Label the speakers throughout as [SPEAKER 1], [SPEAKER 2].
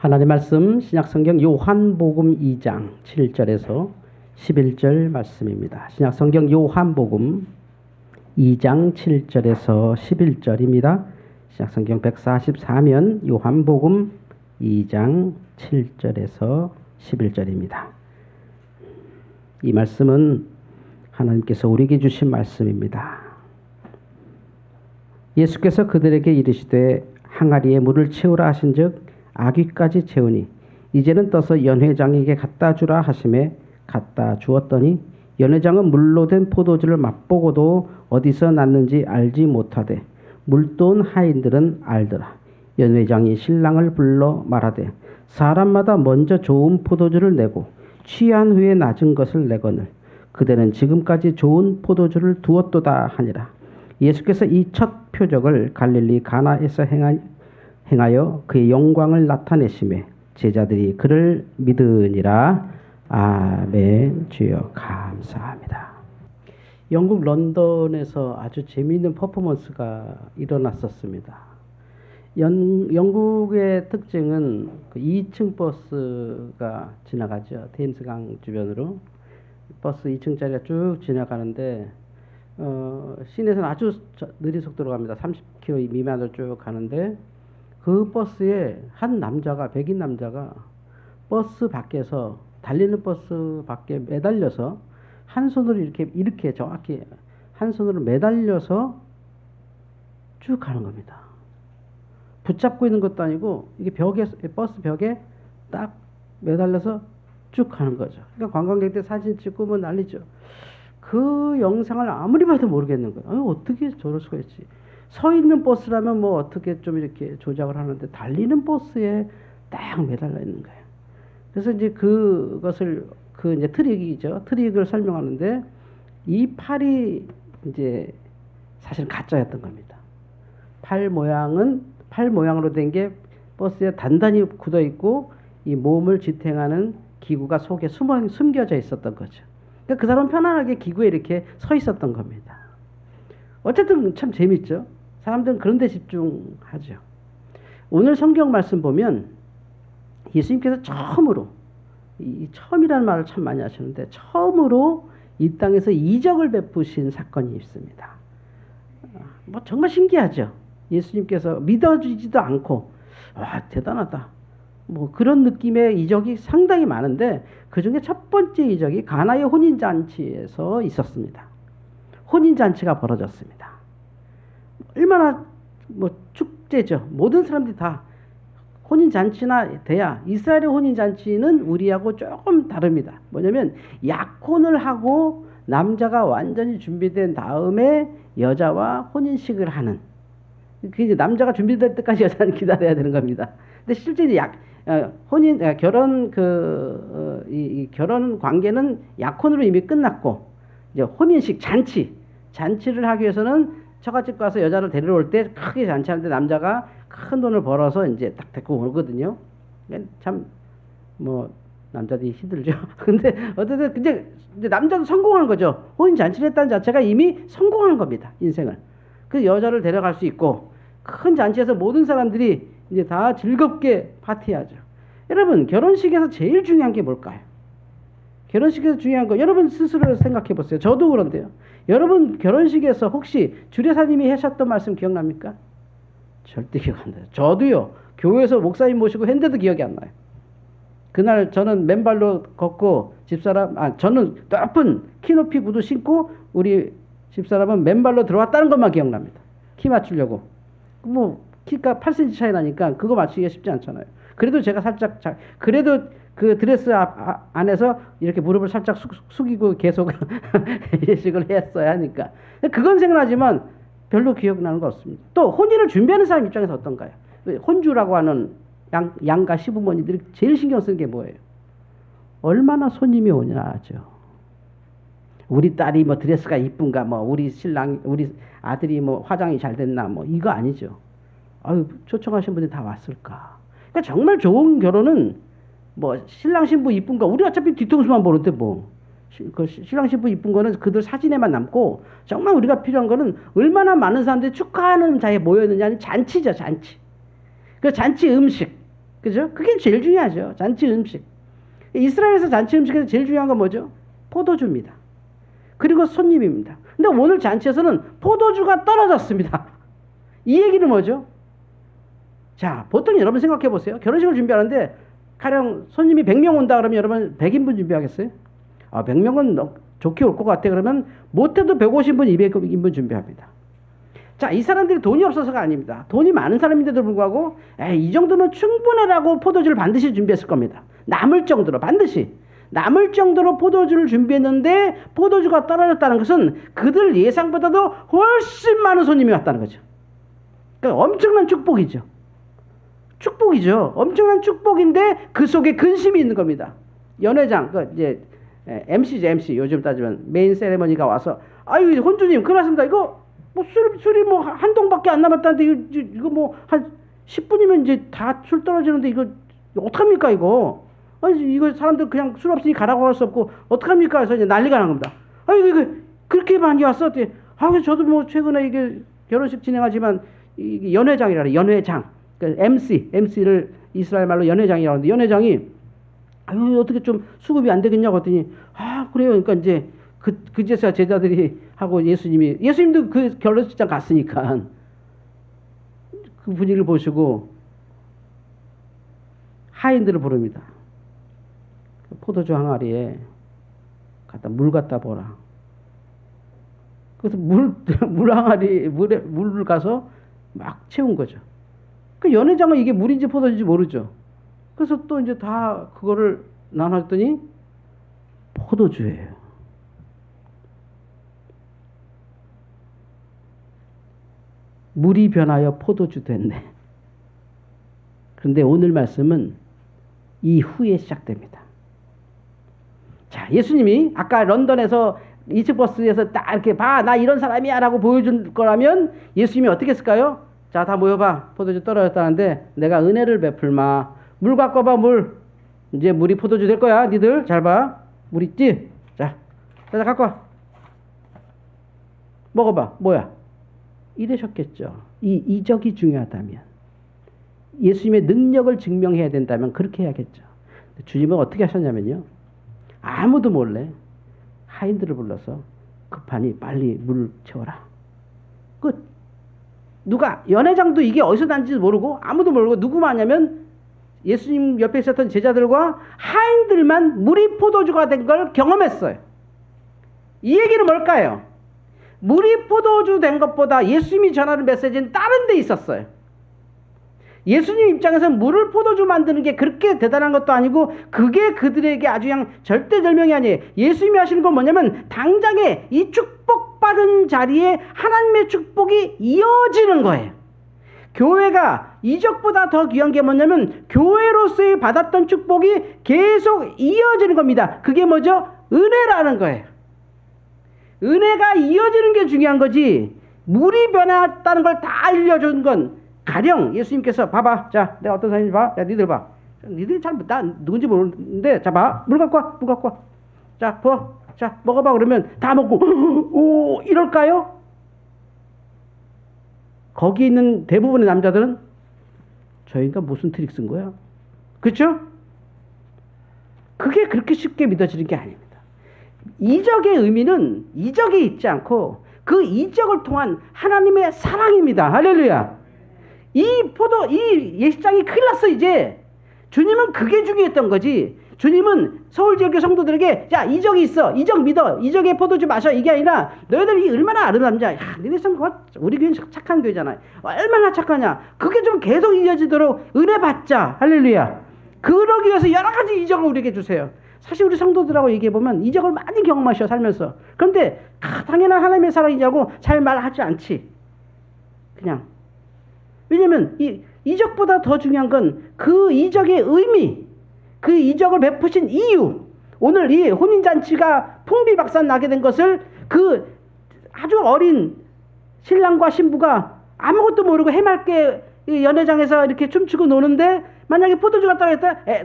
[SPEAKER 1] 하나님 말씀 신약성경 요한복음 2장 7절에서 11절 말씀입니다. 신약성경 요한복음 2장 7절에서 11절입니다. 신약성경 144면 요한복음 2장 7절에서 11절입니다. 이 말씀은 하나님께서 우리에게 주신 말씀입니다. 예수께서 그들에게 이르시되 항아리에 물을 채우라 하신즉 아귀까지 채우니 이제는 떠서 연회장에게 갖다 주라 하심에 갖다 주었더니 연회장은 물로 된 포도주를 맛보고도 어디서 났는지 알지 못하되 물도온 하인들은 알더라. 연회장이 신랑을 불러 말하되 사람마다 먼저 좋은 포도주를 내고 취한 후에 낮은 것을 내거늘 그대는 지금까지 좋은 포도주를 두었도다 하니라. 예수께서 이 첫 표적을 갈릴리 가나에서 행하여 그의 영광을 나타내시매 제자들이 그를 믿으니라. 아멘. 주여 감사합니다. 영국 런던에서 아주 재미있는 퍼포먼스가 일어났었습니다. 영국의 특징은 그 2층 버스가 지나가죠. 테임스강 주변으로 버스 2층짜리가 쭉 지나가는데 시내에서는 아주 느린 속도로 갑니다. 30km 미만으로 쭉 가는데 그 버스에 한 남자가, 백인 남자가 버스 밖에서, 달리는 버스 밖에 매달려서 한 손으로 이렇게 정확히 한 손으로 매달려서 쭉 가는 겁니다. 붙잡고 있는 것도 아니고 이게 버스 벽에 딱 매달려서 쭉 가는 거죠. 그러니까 관광객들 사진 찍고 뭐 난리죠. 그 영상을 아무리 봐도 모르겠는 거예요. 아니, 어떻게 저럴 수가 있지? 서 있는 버스라면 뭐 어떻게 좀 이렇게 조작을 하는데 달리는 버스에 딱 매달려 있는 거예요. 그래서 이제 그것을 이제 트릭이죠. 트릭을 설명하는데 이 팔이 이제 사실 가짜였던 겁니다. 팔 모양으로 된 게 버스에 단단히 굳어 있고 이 몸을 지탱하는 기구가 속에 숨겨져 있었던 거죠. 그러니까 그 사람은 편안하게 기구에 이렇게 서 있었던 겁니다. 어쨌든 참 재밌죠. 사람들은 그런 데 집중하죠. 오늘 성경 말씀 보면 예수님께서 처음으로, 처음이라는 말을 참 많이 하시는데 처음으로 이 땅에서 이적을 베푸신 사건이 있습니다. 뭐 정말 신기하죠. 예수님께서 믿어지지도 않고 와 대단하다. 뭐 그런 느낌의 이적이 상당히 많은데 그중에 첫 번째 이적이 가나의 혼인잔치에서 있었습니다. 혼인잔치가 벌어졌습니다. 얼마나 뭐 축제죠. 모든 사람들이 다 혼인잔치나 돼야 이스라엘의 혼인잔치는 우리하고 조금 다릅니다. 뭐냐면 약혼을 하고 남자가 완전히 준비된 다음에 여자와 혼인식을 하는. 그 이제 남자가 준비될 때까지 여자는 기다려야 되는 겁니다. 근데 실제 결혼 관계는 약혼으로 이미 끝났고 이제 혼인식 잔치를 하기 위해서는 처갓집 가서 여자를 데리러 올 때 크게 잔치하는데 남자가 큰 돈을 벌어서 이제 딱 데리고 오거든요. 참 뭐 남자들이 힘들죠. 근데 어쨌든 이제 남자도 성공한 거죠. 혼인 잔치를 했다는 자체가 이미 성공한 겁니다. 인생을. 그 여자를 데려갈 수 있고 큰 잔치에서 모든 사람들이 이제 다 즐겁게 파티하죠. 여러분 결혼식에서 제일 중요한 게 뭘까요? 결혼식에서 중요한 거 여러분 스스로 생각해 보세요. 저도 그런데요. 여러분 결혼식에서 혹시 주례사님이 하셨던 말씀 기억납니까? 절대 기억 안 나요. 저도요. 교회에서 목사님 모시고 했는데도 기억이 안 나요. 그날 저는 맨발로 걷고 저는 높은 키높이 구두 신고 우리 집사람은 맨발로 들어왔다는 것만 기억납니다. 키 맞추려고. 뭐 키가 8cm 차이 나니까 그거 맞추기가 쉽지 않잖아요. 그래도 제가 살짝 그래도 그 드레스 안에서 이렇게 무릎을 살짝 숙이고 계속 예식을 했어야 하니까. 그건 생각나지만 별로 기억나는 거 없습니다. 또 혼인을 준비하는 사람 입장에서 어떤가요? 혼주라고 하는 양가 시부모님들이 제일 신경 쓰는 게 뭐예요? 얼마나 손님이 오냐 하죠. 우리 딸이 뭐 드레스가 이쁜가, 뭐 우리 아들이 뭐 화장이 잘 됐나, 뭐 이거 아니죠. 아유 초청하신 분들이 다 왔을까. 그러니까 정말 좋은 결혼은 뭐 신랑 신부 이쁜 거 우리 어차피 뒤통수만 보는데 뭐 그 신랑 신부 이쁜 거는 그들 사진에만 남고 정말 우리가 필요한 거는 얼마나 많은 사람들이 축하하는 자리에 모여 있느냐는 잔치죠. 잔치. 그 잔치 음식 그죠? 그게 제일 중요하죠. 잔치 음식. 이스라엘에서 잔치 음식에서 제일 중요한 건 뭐죠? 포도주입니다. 그리고 손님입니다. 근데 오늘 잔치에서는 포도주가 떨어졌습니다. 이 얘기는 뭐죠? 자, 보통 여러분 생각해 보세요. 결혼식을 준비하는데 가령 손님이 100명 온다 그러면 여러분 100인분 준비하겠어요? 100명은 좋게 올 것 같아. 그러면 못해도 150분, 200인분 준비합니다. 자, 이 사람들이 돈이 없어서가 아닙니다. 돈이 많은 사람인데도 불구하고 이 정도면 충분하라고 포도주를 반드시 준비했을 겁니다. 남을 정도로 반드시. 남을 정도로 포도주를 준비했는데 포도주가 떨어졌다는 것은 그들 예상보다도 훨씬 많은 손님이 왔다는 거죠. 그러니까 엄청난 축복이죠. 축복이죠. 엄청난 축복인데 그 속에 근심이 있는 겁니다. 연회장, 이제 MC죠, MC. 요즘 따지면 메인 세레머니가 와서 아유, 혼주님, 큰일 났습니다. 이거 뭐 술이 뭐 한 동밖에 안 남았다는데 이거 뭐 한 10분이면 이제 다 술 떨어지는데 이거 어떡합니까 이거? 아니 이거 사람들 그냥 술 없으니 가라고 할 수 없고 어떡합니까? 해서 이제 난리가 난 겁니다. 아니 이거 그렇게 많이 왔어? 저도 뭐 최근에 이게 결혼식 진행하지만 이게 연회장이라 그래. 연회장. 그러니까 MC를 이스라엘 말로 연회장이라고 하는데 연회장이 아유 어떻게 좀 수급이 안 되겠냐고 했더니 그래요. 그러니까 이제 그제서야 제자들이 하고 예수님도 그 결혼식장 갔으니까 그 분위기를 보시고 하인들을 부릅니다. 포도주 항아리에 물 갖다 보라. 그래서 물 항아리 물을 가서 막 채운 거죠. 그 연회장은 이게 물인지 포도주인지 모르죠. 그래서 또 이제 다 그거를 나눴더니 포도주예요. 물이 변하여 포도주 됐네. 그런데 오늘 말씀은 이후에 시작됩니다. 자, 예수님이 아까 런던에서 2층 버스에서 딱 이렇게 나 이런 사람이야 라고 보여준 거라면 예수님이 어떻게 했을까요? 자, 다 모여봐. 포도주 떨어졌다는데 내가 은혜를 베풀마. 물 갖고 와봐, 물. 이제 물이 포도주 될 거야. 니들 잘 봐. 물 있지? 자, 갖고 와. 먹어봐. 뭐야? 이러셨겠죠. 이 이적이 중요하다면, 예수님의 능력을 증명해야 된다면 그렇게 해야겠죠. 주님은 어떻게 하셨냐면요, 아무도 몰래 하인들을 불러서 급하니 빨리 물 채워라. 끝. 누가 연회장도 이게 어디서 난지 모르고 아무도 모르고 누구만 하냐면 예수님 옆에 있었던 제자들과 하인들만 물이 포도주가 된 걸 경험했어요. 이 얘기는 뭘까요? 물이 포도주 된 것보다 예수님이 전하는 메시지는 다른 데 있었어요. 예수님 입장에서는 물을 포도주 만드는 게 그렇게 대단한 것도 아니고 그게 그들에게 아주 그냥 절대절명이 아니에요. 예수님이 하시는 건 뭐냐면 당장에 이 축복받은 자리에 하나님의 축복이 이어지는 거예요. 교회가 이적보다 더 귀한 게 뭐냐면 교회로서의 받았던 축복이 계속 이어지는 겁니다. 그게 뭐죠? 은혜라는 거예요. 은혜가 이어지는 게 중요한 거지, 물이 변했다는 걸 다 알려준 건 가령 예수님께서 봐봐. 자, 내가 어떤 사람인지 봐. 야, 니들 봐. 니들이 나 누군지 모르는데, 자, 봐. 물 갖고 와. 물 갖고 와. 자, 부어. 자, 먹어봐. 그러면 다 먹고, 오, 이럴까요? 거기 있는 대부분의 남자들은 저 인간 무슨 트릭 쓴 거야? 그렇죠? 그게 그렇게 쉽게 믿어지는 게 아닙니다. 이적의 의미는 이적에 있지 않고 그 이적을 통한 하나님의 사랑입니다. 할렐루야. 이 예식장이 큰일 났어 이제. 주님은 그게 중요했던 거지. 주님은 서울지역의 성도들에게 자, 이적이 있어. 이적 믿어. 이적의 포도주 마셔. 이게 아니라 너희들이 얼마나 아름답냐. 야, 너희들 참 우리 교회는 착한 교회잖아. 얼마나 착하냐. 그게 좀 계속 이어지도록 은혜 받자. 할렐루야. 그러기 위해서 여러 가지 이적을 우리에게 주세요. 사실 우리 성도들하고 얘기해보면 이적을 많이 경험하셔 살면서. 그런데 당연한 하나님의 사랑이냐고 잘 말하지 않지. 그냥. 왜냐면 이 이적보다 더 중요한 건 그 이적의 의미, 그 이적을 베푸신 이유. 오늘 이 혼인잔치가 풍비박산 나게 된 것을 그 아주 어린 신랑과 신부가 아무것도 모르고 해맑게 연회장에서 이렇게 춤추고 노는데 만약에 포도주가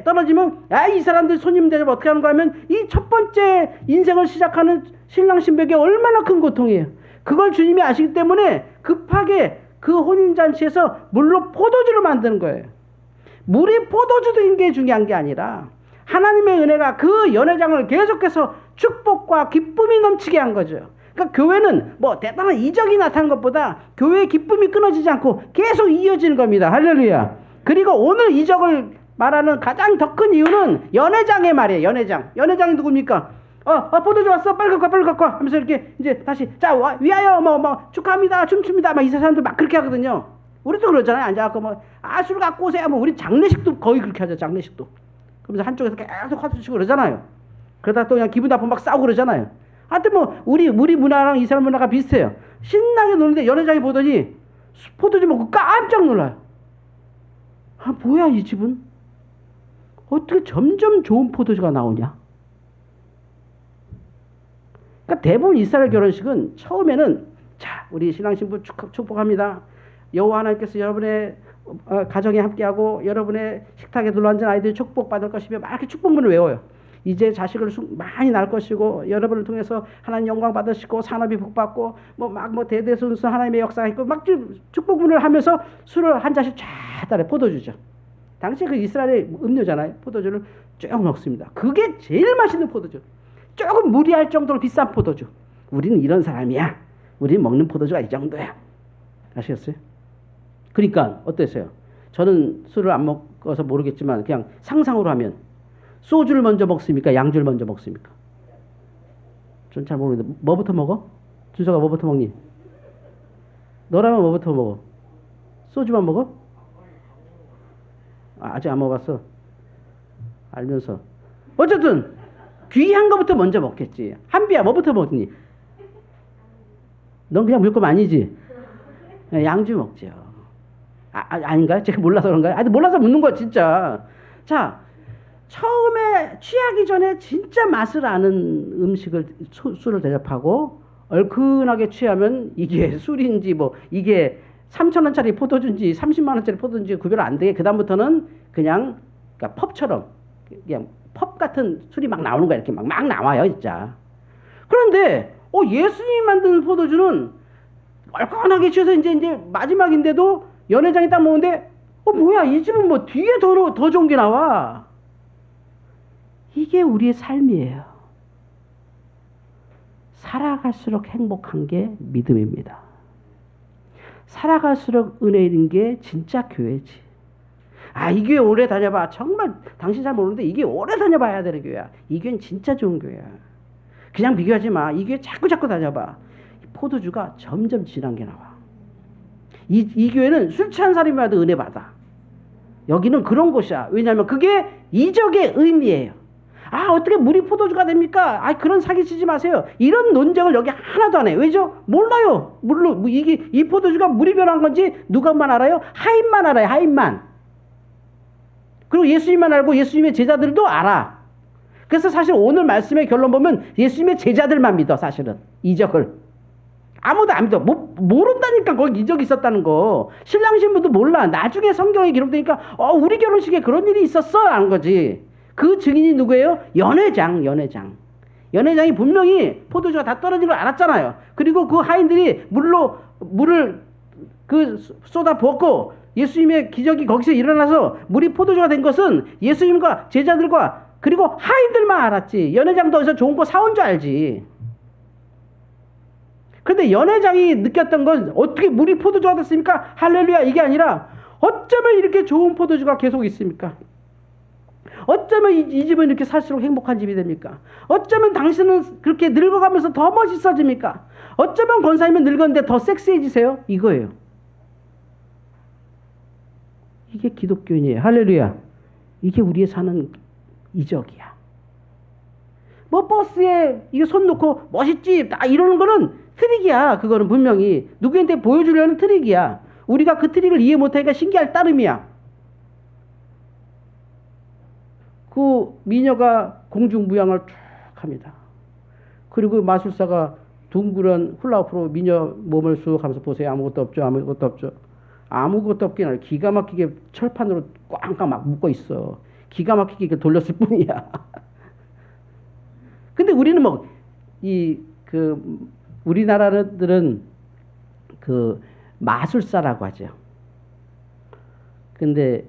[SPEAKER 1] 떨어지면 이 사람들 손님 대접 어떻게 하는 거 하면 이 첫 번째 인생을 시작하는 신랑 신부에게 얼마나 큰 고통이에요. 그걸 주님이 아시기 때문에 급하게 그 혼인잔치에서 물로 포도주를 만드는 거예요. 물이 포도주도 인 게 중요한 게 아니라 하나님의 은혜가 그 연회장을 계속해서 축복과 기쁨이 넘치게 한 거죠. 그러니까 교회는 뭐 대단한 이적이 나타나는 것보다 교회의 기쁨이 끊어지지 않고 계속 이어지는 겁니다. 할렐루야. 그리고 오늘 이적을 말하는 가장 더 큰 이유는 연회장의 말이에요. 연회장. 연회장이 누굽니까? 포도주 왔어. 빨리 갖고 와, 빨리 갖고 와. 하면서 이렇게 이제 다시 자 위하여 뭐 축하합니다. 춤춥니다. 막 이 사람들 막 그렇게 하거든요. 우리도 그러잖아요. 앉아갖고 술 갖고 오세요. 우리 장례식도 거의 그렇게 하죠. 장례식도. 그러면서 한쪽에서 계속 화투 치고 그러잖아요. 그러다 또 그냥 기분 나쁘면 막 싸우고 그러잖아요. 하여튼 뭐 우리 문화랑 이스라엘 문화가 비슷해요. 신나게 노는데 연회장이 보더니 포도주 먹고 깜짝 놀라요. 뭐야 이 집은? 어떻게 점점 좋은 포도주가 나오냐? 그러니까 대부분 이스라엘 결혼식은 처음에는 자 우리 신랑 신부 축복합니다. 여호와 하나님께서 여러분의 가정에 함께하고 여러분의 식탁에 둘러앉은 아이들이 축복받을 것이며 막 이렇게 축복문을 외워요. 이제 자식을 많이 낳을 것이고 여러분을 통해서 하나님 영광 받으시고 산업이 복받고 대대손손 하나님의 역사가 있고 막 축복문을 하면서 술을 한 잔씩 쫙 따라 포도주죠. 당시에 그 이스라엘의 음료잖아요. 포도주를 쭉 먹습니다. 그게 제일 맛있는 포도주. 조금 무리할 정도로 비싼 포도주. 우리는 이런 사람이야. 우리 먹는 포도주가 이 정도야. 아시겠어요? 그러니까 어땠어요? 저는 술을 안 먹어서 모르겠지만 그냥 상상으로 하면 소주를 먼저 먹습니까? 양주를 먼저 먹습니까? 전 잘 모르겠는데 뭐부터 먹어? 준서가 뭐부터 먹니? 너라면 뭐부터 먹어? 소주만 먹어? 아직 안 먹어봤어. 알면서 어쨌든 귀한 거부터 먼저 먹겠지. 한비야 뭐부터 먹니? 넌 그냥 물건 아니지? 양주 먹죠. 아닌가요? 제가 몰라서 그런가요? 아니 몰라서 묻는 거야 진짜. 자 처음에 취하기 전에 진짜 맛을 아는 음식을 술을 대접하고 얼큰하게 취하면 이게 술인지 뭐 이게 3,000원짜리 포도주인지 30만 원짜리 포도주인지 구별 안 되게 그 다음부터는 그냥 그러니까 펍처럼 그냥 펍 같은 술이 막 나오는 거야. 이렇게 막 나와요 진짜. 그런데 예수님이 만든 포도주는 얼큰하게 취해서 이제 마지막인데도 연회장이 딱 먹는데 뭐야 이 집은 뭐 뒤에 더 좋은 게 나와. 이게 우리의 삶이에요. 살아갈수록 행복한 게 믿음입니다. 살아갈수록 은혜인 게 진짜 교회지. 이 교회 오래 다녀봐. 정말 당신 잘 모르는데 이 교회 오래 다녀봐야 되는 교회야. 이 교회는 진짜 좋은 교회야. 그냥 비교하지 마. 이 교회 자꾸 다녀봐. 포도주가 점점 진한 게 나와. 이 교회는 술 취한 사람이 와도 은혜 받아. 여기는 그런 곳이야. 왜냐하면 그게 이적의 의미예요. 어떻게 물이 포도주가 됩니까? 그런 사기치지 마세요. 이런 논쟁을 여기 하나도 안 해요. 왜죠? 몰라요. 물론 이 포도주가 물이 변한 건지 누가만 알아요? 하인만 알아요. 하인만. 그리고 예수님만 알고 예수님의 제자들도 알아. 그래서 사실 오늘 말씀의 결론 보면 예수님의 제자들만 믿어. 사실은 이적을. 아무도 안 믿어. 모른다니까 거기 이적이 있었다는 거. 신랑 신부도 몰라. 나중에 성경에 기록되니까 우리 결혼식에 그런 일이 있었어 라는 거지. 그 증인이 누구예요? 연회장이 분명히 포도주가 다 떨어진 걸 알았잖아요. 그리고 그 하인들이 물을 쏟아 부었고 예수님의 기적이 거기서 일어나서 물이 포도주가 된 것은 예수님과 제자들과 그리고 하인들만 알았지. 연회장도 어디서 좋은 거 사온 줄 알지. 그런데 연회장이 느꼈던 건 어떻게 물이 포도주가 됐습니까? 할렐루야 이게 아니라 어쩌면 이렇게 좋은 포도주가 계속 있습니까? 어쩌면 이 집은 이렇게 살수록 행복한 집이 됩니까? 어쩌면 당신은 그렇게 늙어가면서 더 멋있어집니까? 어쩌면 권사님은 늙었는데 더 섹시해지세요? 이거예요. 이게 기독교인이에요. 할렐루야. 이게 우리의 사는 이적이야. 버스에 이게 손 놓고 멋있지 이러는 거는 트릭이야. 그거는 분명히 누구한테 보여주려는 트릭이야. 우리가 그 트릭을 이해 못하니까 신기할 따름이야. 그 미녀가 공중부양을 쭉 합니다. 그리고 마술사가 둥그런 훌라후프로 미녀 몸을 쑥 하면서 보세요. 아무것도 없죠. 아무것도 없긴 아니라 기가 막히게 철판으로 꽝꽝 막 묶어 있어. 기가 막히게 돌렸을 뿐이야. 근데 우리는 우리나라들은 마술사라고 하죠. 근데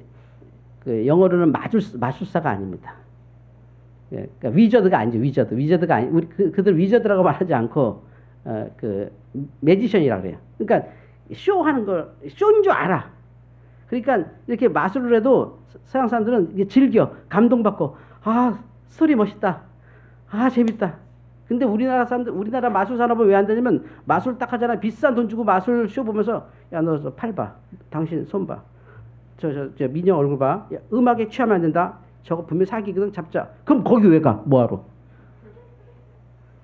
[SPEAKER 1] 그 영어로는 마술사가 아닙니다. 예, 그러니까 위저드가 아니죠. 위저드가 아니 우리 그들 위저드라고 말하지 않고 그 매지션이라고 그래요. 그러니까 쇼하는 걸 쇼인 줄 알아. 그러니까 이렇게 마술을 해도 서양 사람들은 이게 즐겨 감동받고 아 스토리 멋있다. 아 재밌다. 근데 우리나라 사람들 우리나라 마술 산업은 왜 안 되냐면 마술 딱 하잖아. 비싼 돈 주고 마술 쇼 보면서 야 너 팔 봐. 당신 손 봐. 저 미녀 얼굴 봐. 야, 음악에 취하면 안 된다. 저거 분명 사기거든. 잡자. 그럼 거기 왜 가? 뭐하러?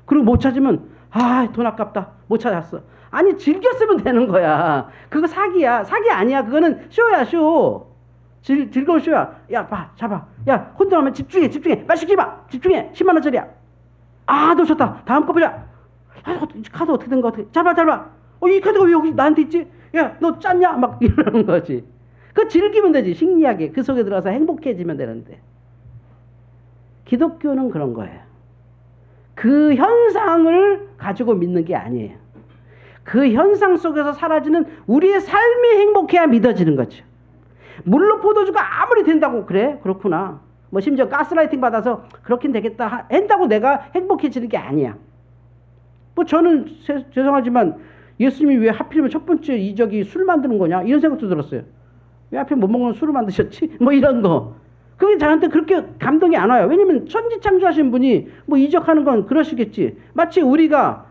[SPEAKER 1] 그리고 못 찾으면 아 돈 아깝다. 못 찾았어. 아니 즐겼으면 되는 거야. 그거 사기야. 사기 아니야. 그거는 쇼야 쇼. 즐거운 쇼야. 야 봐 잡아. 야 혼돈하면 집중해. 빨리 시키지 마. 집중해. 10만 원짜리야. 아 놓쳤다. 다음 거 보자. 아 카드 어떻게 된 거 어떻게 잡아. 이 카드가 왜 여기 나한테 있지? 야 너 짰냐? 막 이러는 거지. 그 즐기면 되지. 신기하게 그 속에 들어가서 행복해지면 되는데 기독교는 그런 거예요. 그 현상을 가지고 믿는 게 아니에요. 그 현상 속에서 사라지는 우리의 삶이 행복해야 믿어지는 거죠. 물로 포도주가 아무리 된다고 그래? 그렇구나. 뭐 심지어 가스라이팅 받아서 그렇긴 되겠다 한다고 내가 행복해지는 게 아니야. 뭐 저는 죄송하지만 예수님이 왜 하필이면 첫 번째 이적이 술 만드는 거냐? 이런 생각도 들었어요. 왜 하필 못 먹는 술을 만드셨지? 뭐 이런 거. 그게 저한테 그렇게 감동이 안 와요. 왜냐면 천지창조하신 분이 뭐 이적하는 건 그러시겠지. 마치 우리가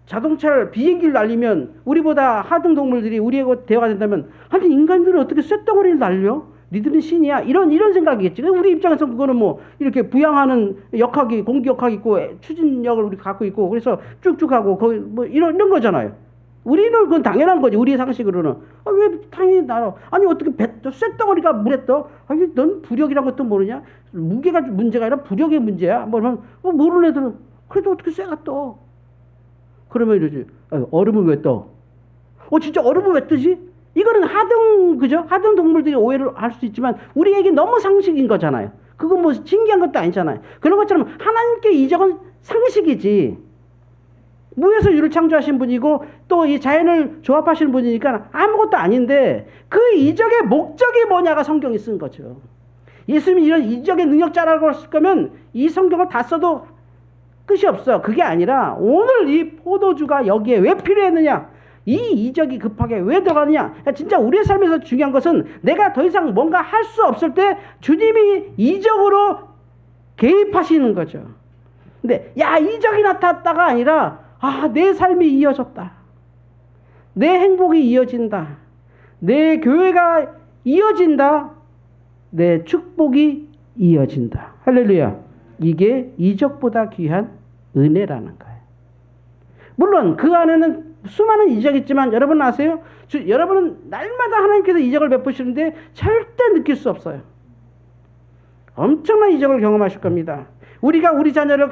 [SPEAKER 1] 자동차를 비행기를 날리면 우리보다 하등 동물들이 우리하고 대화가 된다면 아니 인간들은 어떻게 쇳덩어리를 날려? 니들은 신이야. 이런 생각이겠지. 우리 입장에서 그거는 뭐 이렇게 부양하는 역학이 공기 역학이 있고 추진력을 우리 갖고 있고 그래서 쭉쭉 하고 거기 뭐 이런 거잖아요. 우리는 그건 당연한 거지. 우리의 상식으로는. 아, 왜 당연히 날아? 아니 어떻게 쇳덩어리가 물에 떠? 아니 넌 부력이란 것도 모르냐? 무게가 문제가 아니라 부력의 문제야. 뭐 모르는 애들은 그래도 어떻게 쇠가 떠? 그러면 이러지. 얼음은 왜 떠? 진짜 얼음은 왜 뜨지? 이거는 그죠? 하등 동물들이 오해를 할 수 있지만 우리에게 너무 상식인 거잖아요. 그건 뭐 신기한 것도 아니잖아요. 그런 것처럼 하나님께 이적은 상식이지. 무에서 유를 창조하신 분이고 또 이 자연을 조합하신 분이니까 아무것도 아닌데 그 이적의 목적이 뭐냐가 성경이 쓴 거죠. 예수님이 이런 이적의 능력자라고 했을 거면 이 성경을 다 써도 끝이 없어. 그게 아니라 오늘 이 포도주가 여기에 왜 필요했느냐? 이 이적이 급하게 왜 들어가느냐? 진짜 우리의 삶에서 중요한 것은 내가 더 이상 뭔가 할 수 없을 때 주님이 이적으로 개입하시는 거죠. 근데 야 이적이 나타났다가 아니라 내 삶이 이어졌다. 내 행복이 이어진다. 내 교회가 이어진다. 내 축복이 이어진다. 할렐루야. 이게 이적보다 귀한 은혜라는 거예요. 물론 그 안에는 수많은 이적이 있지만 여러분 아세요? 여러분은 날마다 하나님께서 이적을 베푸시는데 절대 느낄 수 없어요. 엄청난 이적을 경험하실 겁니다. 우리가 우리 자녀를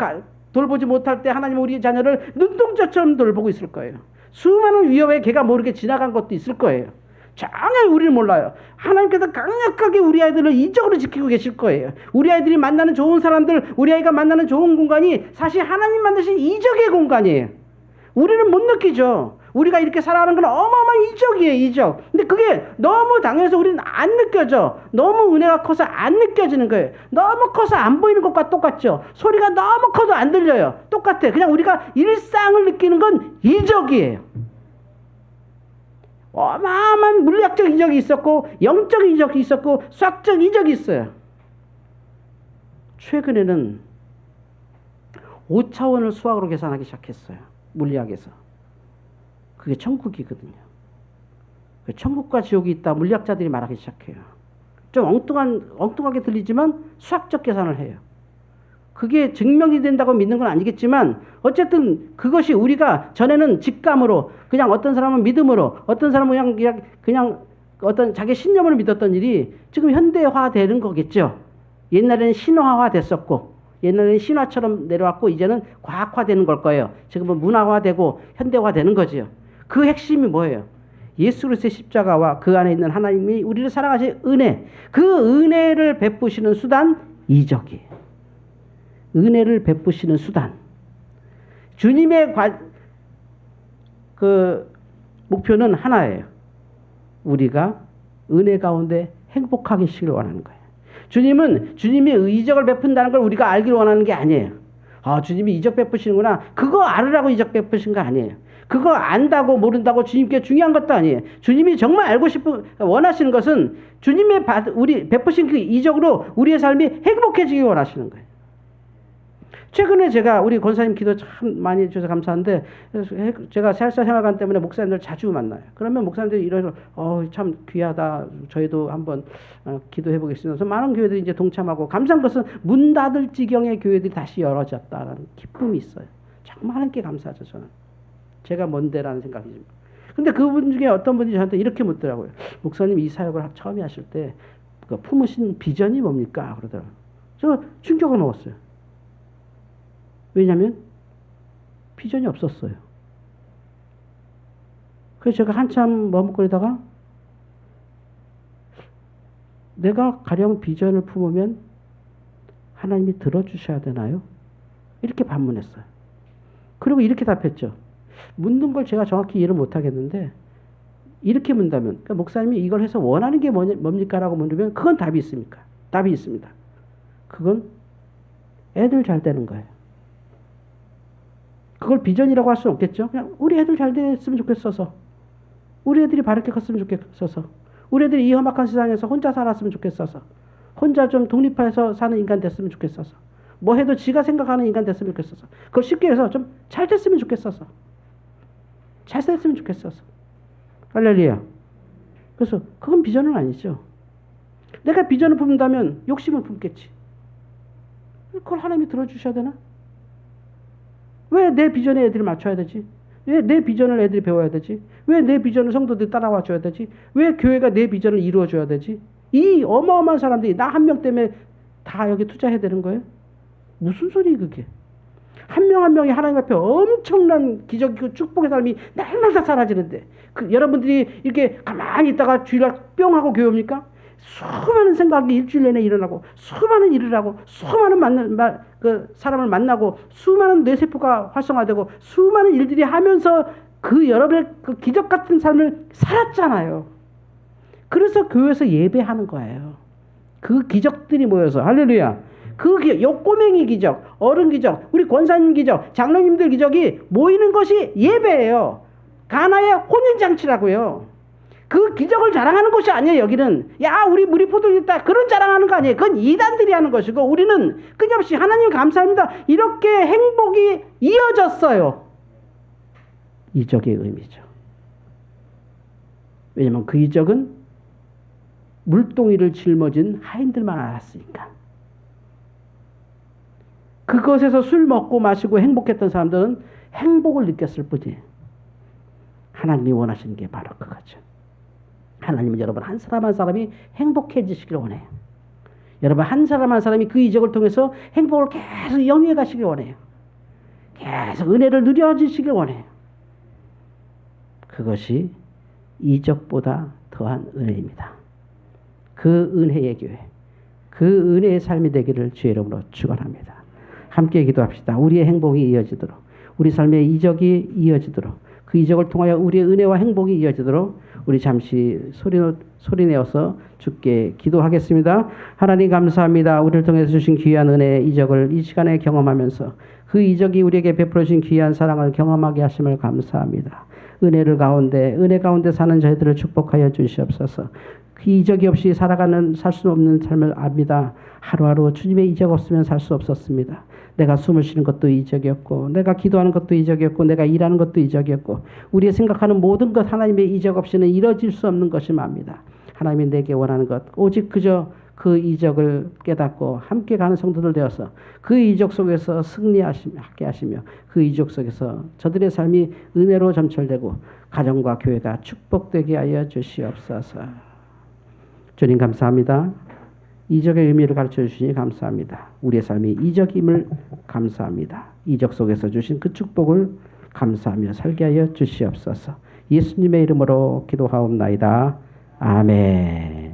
[SPEAKER 1] 돌보지 못할 때 하나님은 우리 자녀를 눈동자처럼 돌보고 있을 거예요. 수많은 위협에 걔가 모르게 지나간 것도 있을 거예요. 전혀 우리는 몰라요. 하나님께서 강력하게 우리 아이들을 이적으로 지키고 계실 거예요. 우리 아이들이 만나는 좋은 사람들, 우리 아이가 만나는 좋은 공간이 사실 하나님 만드신 이적의 공간이에요. 우리는 못 느끼죠. 우리가 이렇게 살아가는 건 어마어마한 이적이에요. 이적. 근데 그게 너무 당연해서 우리는 안 느껴져. 너무 은혜가 커서 안 느껴지는 거예요. 너무 커서 안 보이는 것과 똑같죠. 소리가 너무 커도 안 들려요. 똑같아. 그냥 우리가 일상을 느끼는 건 이적이에요. 어마어마한 물리학적 이적이 있었고 영적 이적이 있었고 수학적 이적이 있어요. 최근에는 5차원을 수학으로 계산하기 시작했어요. 물리학에서. 그게 천국이거든요. 천국과 지옥이 있다 물리학자들이 말하기 시작해요. 좀 엉뚱하게 들리지만 수학적 계산을 해요. 그게 증명이 된다고 믿는 건 아니겠지만 어쨌든 그것이 우리가 전에는 직감으로 그냥 어떤 사람은 믿음으로 어떤 사람은 그냥 어떤 자기 신념으로 믿었던 일이 지금 현대화되는 거겠죠. 옛날에는 신화화 됐었고 옛날에는 신화처럼 내려왔고 이제는 과학화되는 걸 거예요. 지금은 문화화되고 현대화되는 거죠. 그 핵심이 뭐예요? 예수 그리스도의 십자가와 그 안에 있는 하나님이 우리를 사랑하신 은혜, 그 은혜를 베푸시는 수단 이적이에요. 은혜를 베푸시는 수단. 주님의 그 목표는 하나예요. 우리가 은혜 가운데 행복하게 시길 원하는 거예요. 주님은 주님이 이적을 베푼다는 걸 우리가 알기를 원하는 게 아니에요. 주님이 이적 베푸시는구나. 그거 알으라고 이적 베푸신 거 아니에요. 그거 안다고 모른다고 주님께 중요한 것도 아니에요. 주님이 정말 알고 원하시는 것은 주님의 우리 베푸신 그 이적으로 우리의 삶이 행복해지기 원하시는 거예요. 최근에 제가 우리 권사님 기도 참 많이 해주셔서 감사한데, 제가 살사 생활관 때문에 목사님들 자주 만나요. 그러면 목사님들이 이러서 참 귀하다. 저희도 한번 기도해 보겠습니다. 그래서 많은 교회들이 이제 동참하고, 감사한 것은 문 닫을 지경의 교회들이 다시 열어졌다라는 기쁨이 있어요. 정말 하나님께 감사하죠. 저는 제가 뭔데라는 생각이지만. 근데 그분 중에 어떤 분이 저한테 이렇게 묻더라고요. 목사님 이 사역을 처음에 하실 때 그 품으신 비전이 뭡니까? 그러더라고요. 저 충격을 먹었어요. 왜냐하면 비전이 없었어요. 그래서 제가 한참 머뭇거리다가 내가 가령 비전을 품으면 하나님이 들어주셔야 되나요? 이렇게 반문했어요. 그리고 이렇게 답했죠. 묻는 걸 제가 정확히 이해를 못하겠는데 이렇게 묻다면, 그러니까 목사님이 이걸 해서 원하는 게 뭡니까? 라고 물으면 그건 답이 있습니까? 답이 있습니다. 그건 애들 잘 되는 거예요. 그걸 비전이라고 할 수는 없겠죠. 그냥 우리 애들 잘 됐으면 좋겠어서, 우리 애들이 바르게 컸으면 좋겠어서, 우리 애들이 이 험악한 세상에서 혼자 살았으면 좋겠어서, 혼자 좀 독립해서 사는 인간 됐으면 좋겠어서, 뭐 해도 지가 생각하는 인간 됐으면 좋겠어서, 그걸 쉽게 해서 좀 잘 됐으면 좋겠어서, 잘 됐으면 좋겠어서. 할렐루야. 그래서 그건 비전은 아니죠. 내가 비전을 품는다면 욕심을 품겠지. 그걸 하나님이 들어주셔야 되나? 왜 내 비전에 애들이 맞춰야 되지? 왜 내 비전을 애들이 배워야 되지? 왜 내 비전을 성도들이 따라와 줘야 되지? 왜 교회가 내 비전을 이루어 줘야 되지? 이 어마어마한 사람들이 나 한 명 때문에 다 여기 투자해야 되는 거예요? 무슨 소리 그게? 한 명 한 명이 하나님 앞에 엄청난 기적이고 축복의 삶이 날마다 사라지는데, 여러분들이 이렇게 가만히 있다가 주일날 뿅 하고 교회 옵니까? 수많은 생각이 일주일 내내 일어나고, 수많은 일을 하고, 수많은 사람을 만나고, 수많은 뇌세포가 활성화되고, 수많은 일들이 하면서 여러분의 그 기적 같은 삶을 살았잖아요. 그래서 교회에서 예배하는 거예요. 그 기적들이 모여서. 할렐루야. 그 기적, 꼬맹이 기적, 어른 기적, 우리 권사님 기적, 장로님들 기적이 모이는 것이 예배예요. 가나의 혼인잔치라고요. 그 기적을 자랑하는 것이 아니에요. 여기는 우리 무리포들 있다 그런 자랑하는 거 아니에요. 그건 이단들이 하는 것이고, 우리는 끊임없이 하나님 감사합니다 이렇게 행복이 이어졌어요. 이적의 의미죠. 왜냐하면 그 이적은 물동이를 짊어진 하인들만 알았으니까. 그것에서 술 먹고 마시고 행복했던 사람들은 행복을 느꼈을 뿐이에요. 하나님이 원하시는 게 바로 그거죠. 하나님은 여러분 한 사람 한 사람이 행복해지시길 원해요. 여러분 한 사람 한 사람이 그 이적을 통해서 행복을 계속 영위해 가시길 원해요. 계속 은혜를 누려주시길 원해요. 그것이 이적보다 더한 은혜입니다. 그 은혜의 교회, 그 은혜의 삶이 되기를 주의 이름으로 축원합니다. 함께 기도합시다. 우리의 행복이 이어지도록, 우리 삶의 이적이 이어지도록, 그 이적을 통하여 우리의 은혜와 행복이 이어지도록 우리 잠시 소리내어서 주께 기도하겠습니다. 하나님 감사합니다. 우리를 통해서 주신 귀한 은혜, 이적을 이 시간에 경험하면서 그 이적이 우리에게 베풀어 주신 귀한 사랑을 경험하게 하심을 감사합니다. 은혜 가운데 사는 저희들을 축복하여 주시옵소서. 그 이적이 없이 살 수 없는 삶을 압니다. 하루하루 주님의 이적 없으면 살 수 없었습니다. 내가 숨을 쉬는 것도 이적이었고, 내가 기도하는 것도 이적이었고, 내가 일하는 것도 이적이었고, 우리의 생각하는 모든 것 하나님의 이적 없이는 이루어질 수 없는 것이 압니다. 하나님이 내게 원하는 것 오직 그저 그 이적을 깨닫고 함께 가는 성도들 되어서 그 이적 속에서 승리하게 하시며, 그 이적 속에서 저들의 삶이 은혜로 점철되고 가정과 교회가 축복되게 하여 주시옵소서. 주님 감사합니다. 이적의 의미를 가르쳐 주시니 감사합니다. 우리의 삶이 이적임을 감사합니다. 이적 속에서 주신 그 축복을 감사하며 살게 하여 주시옵소서. 예수님의 이름으로 기도하옵나이다. 아멘.